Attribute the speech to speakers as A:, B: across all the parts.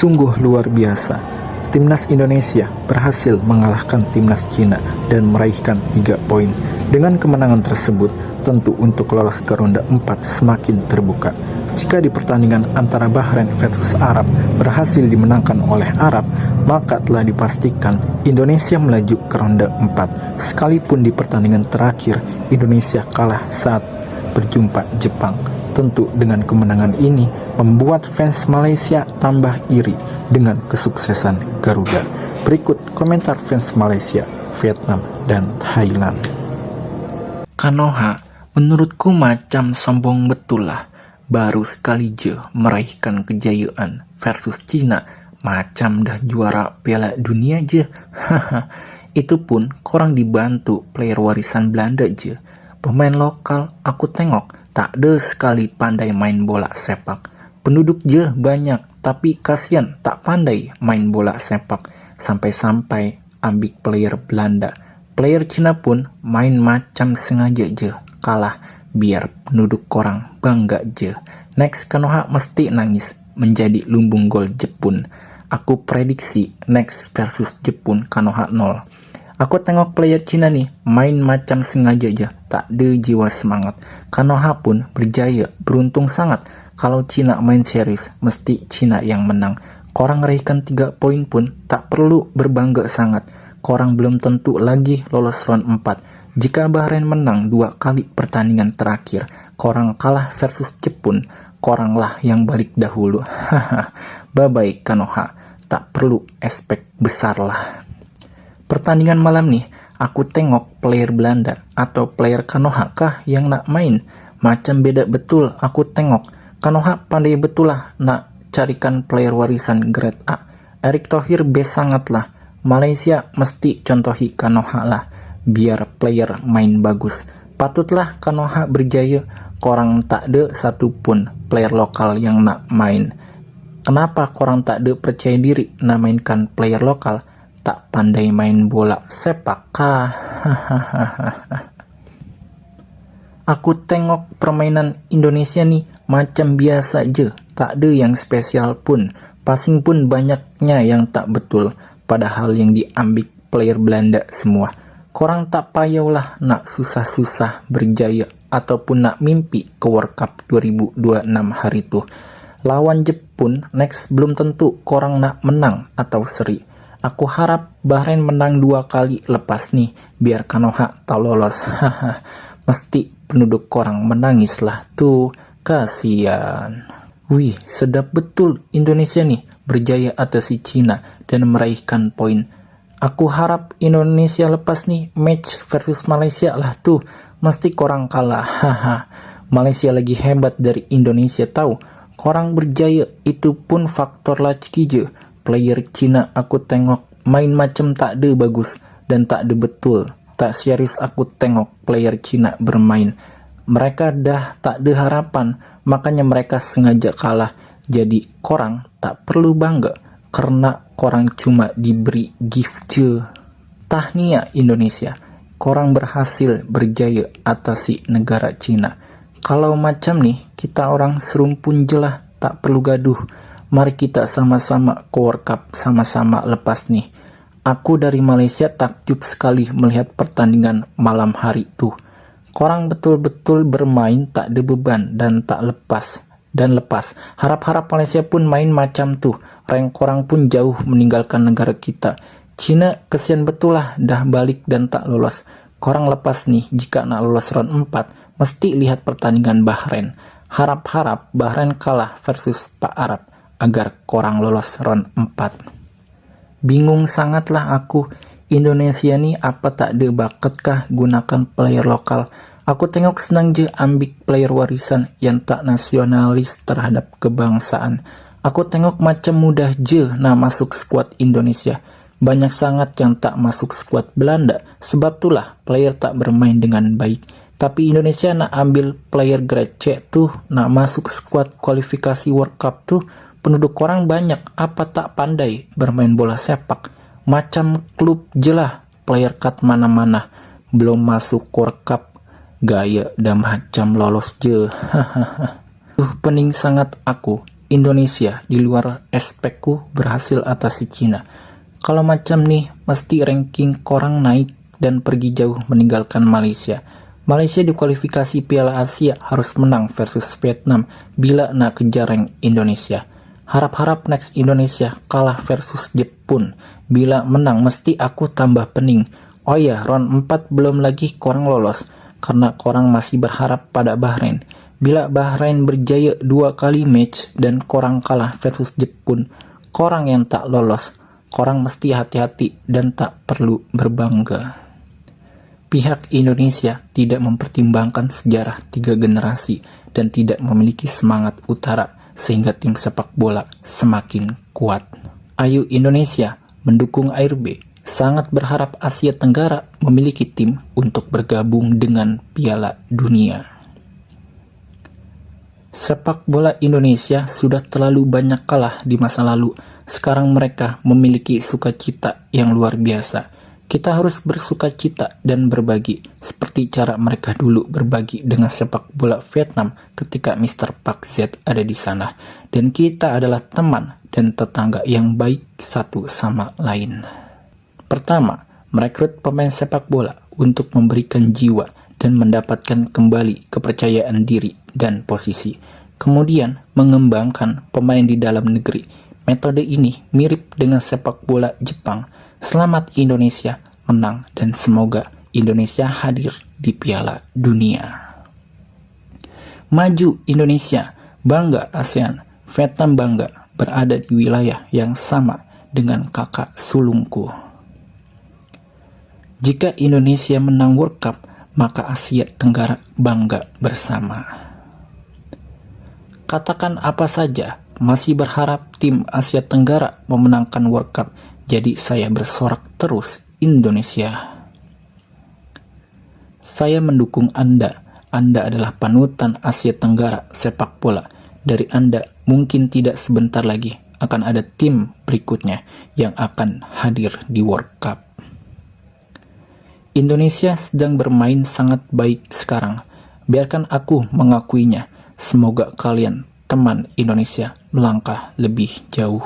A: Sungguh luar biasa. Timnas Indonesia berhasil mengalahkan Timnas Cina dan meraihkan 3 poin. Dengan kemenangan tersebut, tentu untuk lolos ke ronde 4 semakin terbuka. Jika di pertandingan antara Bahrain versus Arab berhasil dimenangkan oleh Arab, maka telah dipastikan Indonesia melaju ke ronde 4. Sekalipun di pertandingan terakhir Indonesia kalah saat berjumpa Jepang. Tentu dengan kemenangan ini membuat fans Malaysia tambah iri dengan kesuksesan Garuda. Berikut komentar fans Malaysia, Vietnam, dan Thailand.
B: Kanoha, menurutku macam sombong betul lah. Baru sekali je meraihkan kejayaan versus Cina, macam dah juara Piala Dunia je. Haha, itu pun korang dibantu player warisan Belanda je. Pemain lokal aku tengok tak ada sekali pandai main bola sepak. Penduduk je banyak, tapi kasihan tak pandai main bola sepak. Sampai-sampai ambil player Belanda. Player Cina pun main macam sengaja je kalah, biar penduduk korang bangga je. Next Kanoha mesti nangis menjadi lumbung gol Jepun. Aku prediksi next versus Jepun Kanoha 0. Aku tengok player Cina nih main macam sengaja aja, tak ada jiwa semangat. Kanoha pun berjaya, beruntung sangat. Kalau Cina main series, mesti Cina yang menang. Korang raihkan 3 poin pun tak perlu berbangga sangat. Korang belum tentu lagi lolos round 4. Jika Bahrain menang 2 kali pertandingan terakhir, korang kalah versus Jepun, koranglah yang balik dahulu. Haha, bye-bye Kanoha, tak perlu expect besar lah. Pertandingan malam nih, aku tengok player Belanda atau player Kanoha kah yang nak main. Macam beda betul aku tengok. Kanoha pandai betul lah nak carikan player warisan grade A. Erick Thohir best sangat lah. Malaysia mesti contohi Kanoha lah, biar player main bagus. Patutlah Kanoha berjaya, korang tak ada satupun player lokal yang nak main. Kenapa korang tak ada percaya diri nak mainkan player lokal? Tak pandai main bola sepak kah? Aku tengok permainan Indonesia nih macam biasa je, tak ada yang spesial pun. Passing pun banyaknya yang tak betul, padahal yang diambil player Belanda semua. Korang tak payahlah nak susah-susah berjaya ataupun nak mimpi ke World Cup 2026 hari itu. Lawan Jepun next belum tentu korang nak menang atau seri. Aku harap Bahrain menang 2 kali lepas nih, biar Kanoha tak lolos. Haha, mesti penduduk korang menangis lah tuh, kasihan. Wih, sedap betul Indonesia nih berjaya atasi Cina dan meraihkan poin. Aku harap Indonesia lepas nih match versus Malaysia lah tuh, mesti korang kalah. Haha, Malaysia lagi hebat dari Indonesia tahu. Korang berjaya itu pun faktor lacki je. Player Cina aku tengok main macam tak ada bagus dan tak ada betul. Tak serius aku tengok player Cina bermain. Mereka dah tak ada harapan, makanya mereka sengaja kalah. Jadi korang tak perlu bangga karena korang cuma diberi gift je. Tahniah Indonesia, korang berhasil berjaya atasi negara Cina. Kalau macam nih kita orang serumpun je lah, tak perlu gaduh. Mari kita sama-sama ke World Cup, sama-sama lepas nih. Aku dari Malaysia takjub sekali melihat pertandingan malam hari tuh. Korang betul-betul bermain tak ada beban dan tak lepas. Harap-harap Malaysia pun main macam tuh. Rank korang pun jauh meninggalkan negara kita. Cina kesian betul lah dah balik dan tak lolos. Korang lepas nih jika nak lolos round 4, mesti lihat pertandingan Bahrain. Harap-harap Bahrain kalah versus Pak Arab agar korang lolos round 4. Bingung sangatlah aku. Indonesia nih apa tak ada bakatkah gunakan player lokal? Aku tengok senang je ambil player warisan yang tak nasionalis terhadap kebangsaan. Aku tengok macam mudah je nak masuk skuad Indonesia. Banyak sangat yang tak masuk skuad Belanda. Sebab itulah player tak bermain dengan baik. Tapi Indonesia nak ambil player grade C tuh, nak masuk skuad kualifikasi World Cup tuh, penduduk korang banyak, apa tak pandai bermain bola sepak? Macam klub je lah, player cut mana-mana, belum masuk World Cup, gaya dan macam lolos je. Pening sangat aku. Indonesia di luar espekku berhasil atasi Cina. Kalau macam nih, mesti ranking korang naik dan pergi jauh meninggalkan Malaysia. Malaysia di kualifikasi Piala Asia harus menang versus Vietnam bila nak kejar rank Indonesia. Harap-harap next Indonesia kalah versus Jepun. Bila menang mesti aku tambah pening. Oh ya, round 4 belum lagi korang lolos karena korang masih berharap pada Bahrain. Bila Bahrain berjaya 2 kali match dan korang kalah versus Jepun, korang yang tak lolos, korang mesti hati-hati dan tak perlu berbangga. Pihak Indonesia tidak mempertimbangkan sejarah 3 generasi dan tidak memiliki semangat utara sehingga tim sepak bola semakin kuat. Ayo Indonesia mendukung ARB, sangat berharap Asia Tenggara memiliki tim untuk bergabung dengan Piala Dunia. Sepak bola Indonesia sudah terlalu banyak kalah di masa lalu. Sekarang mereka memiliki sukacita yang luar biasa. Kita harus bersukacita dan berbagi, seperti cara mereka dulu berbagi dengan sepak bola Vietnam ketika Mr. Pak Z ada di sana. Dan kita adalah teman dan tetangga yang baik satu sama lain. Pertama, merekrut pemain sepak bola untuk memberikan jiwa dan mendapatkan kembali kepercayaan diri dan posisi. Kemudian, mengembangkan pemain di dalam negeri. Metode ini mirip dengan sepak bola Jepang. Selamat Indonesia menang dan semoga Indonesia hadir di Piala Dunia. Maju Indonesia, bangga ASEAN. Vietnam bangga berada di wilayah yang sama dengan kakak sulungku. Jika Indonesia menang World Cup, maka Asia Tenggara bangga bersama. Katakan apa saja, masih berharap tim Asia Tenggara memenangkan World Cup, jadi saya bersorak terus Indonesia. Saya mendukung Anda. Anda adalah panutan Asia Tenggara sepak bola. Dari Anda mungkin tidak sebentar lagi akan ada tim berikutnya yang akan hadir di World Cup. Indonesia sedang bermain sangat baik sekarang. Biarkan aku mengakuinya. Semoga kalian, teman Indonesia, melangkah lebih jauh.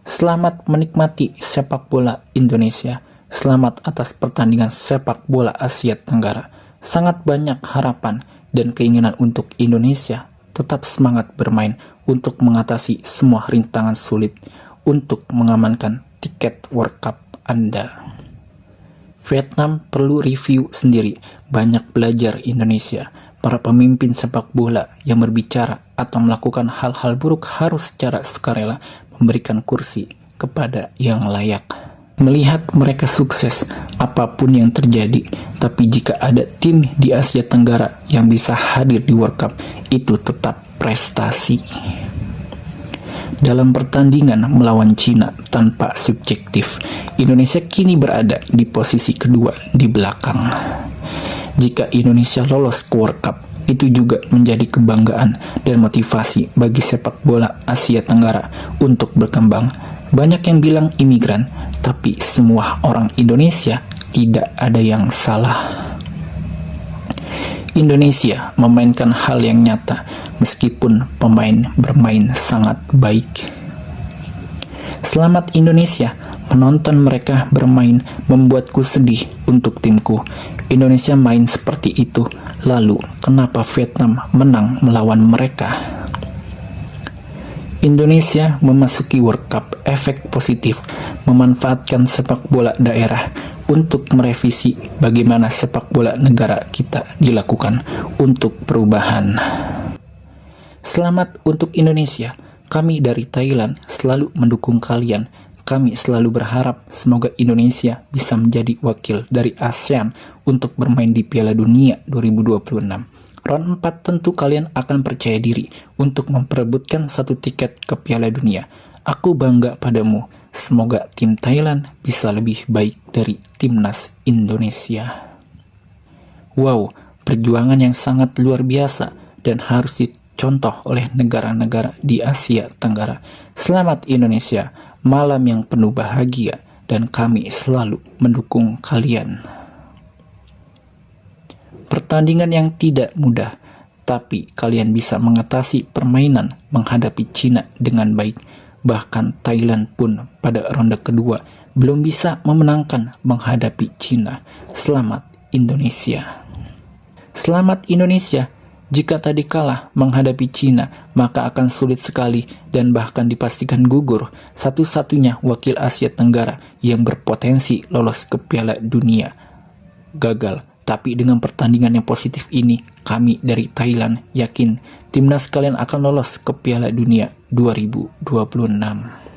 B: Selamat menikmati sepak bola Indonesia. Selamat atas pertandingan sepak bola Asia Tenggara. Sangat banyak harapan dan keinginan untuk Indonesia tetap semangat bermain untuk mengatasi semua rintangan sulit untuk mengamankan tiket World Cup Anda. Vietnam perlu review sendiri, banyak belajar Indonesia. Para pemimpin sepak bola yang berbicara atau melakukan hal-hal buruk harus secara sukarela memberikan kursi kepada yang layak. Melihat mereka sukses, apapun yang terjadi, tapi jika ada tim di Asia Tenggara yang bisa hadir di World Cup, itu tetap prestasi. Dalam pertandingan melawan Cina tanpa subjektif, Indonesia kini berada di posisi kedua di belakang. Jika Indonesia lolos ke World Cup, itu juga menjadi kebanggaan dan motivasi bagi sepak bola Asia Tenggara untuk berkembang. Banyak yang bilang imigran, tapi semua orang Indonesia, tidak ada yang salah. Indonesia memainkan hal yang nyata, meskipun pemain bermain sangat baik. Selamat Indonesia, menonton mereka bermain membuatku sedih untuk timku. Indonesia main seperti itu, lalu kenapa Vietnam menang melawan mereka? Indonesia memasuki World Cup, efek positif, memanfaatkan sepak bola daerah untuk merevisi bagaimana sepak bola negara kita dilakukan untuk perubahan. Selamat untuk Indonesia, kami dari Thailand selalu mendukung kalian. Kami selalu berharap semoga Indonesia bisa menjadi wakil dari ASEAN untuk bermain di Piala Dunia 2026. Round 4 tentu kalian akan percaya diri untuk memperebutkan satu tiket ke Piala Dunia. Aku bangga padamu. Semoga tim Thailand bisa lebih baik dari timnas Indonesia. Wow, perjuangan yang sangat luar biasa dan harus dicontoh oleh negara-negara di Asia Tenggara. Selamat Indonesia, malam yang penuh bahagia dan kami selalu mendukung kalian. Pertandingan yang tidak mudah, tapi kalian bisa mengatasi permainan menghadapi Cina dengan baik. Bahkan Thailand pun pada ronde kedua belum bisa memenangkan menghadapi Cina. Selamat Indonesia. Selamat Indonesia. Jika tadi kalah menghadapi Cina, maka akan sulit sekali dan bahkan dipastikan gugur satu-satunya wakil Asia Tenggara yang berpotensi lolos ke Piala Dunia. Gagal, tapi dengan pertandingan yang positif ini, kami dari Thailand yakin timnas kalian akan lolos ke Piala Dunia 2026.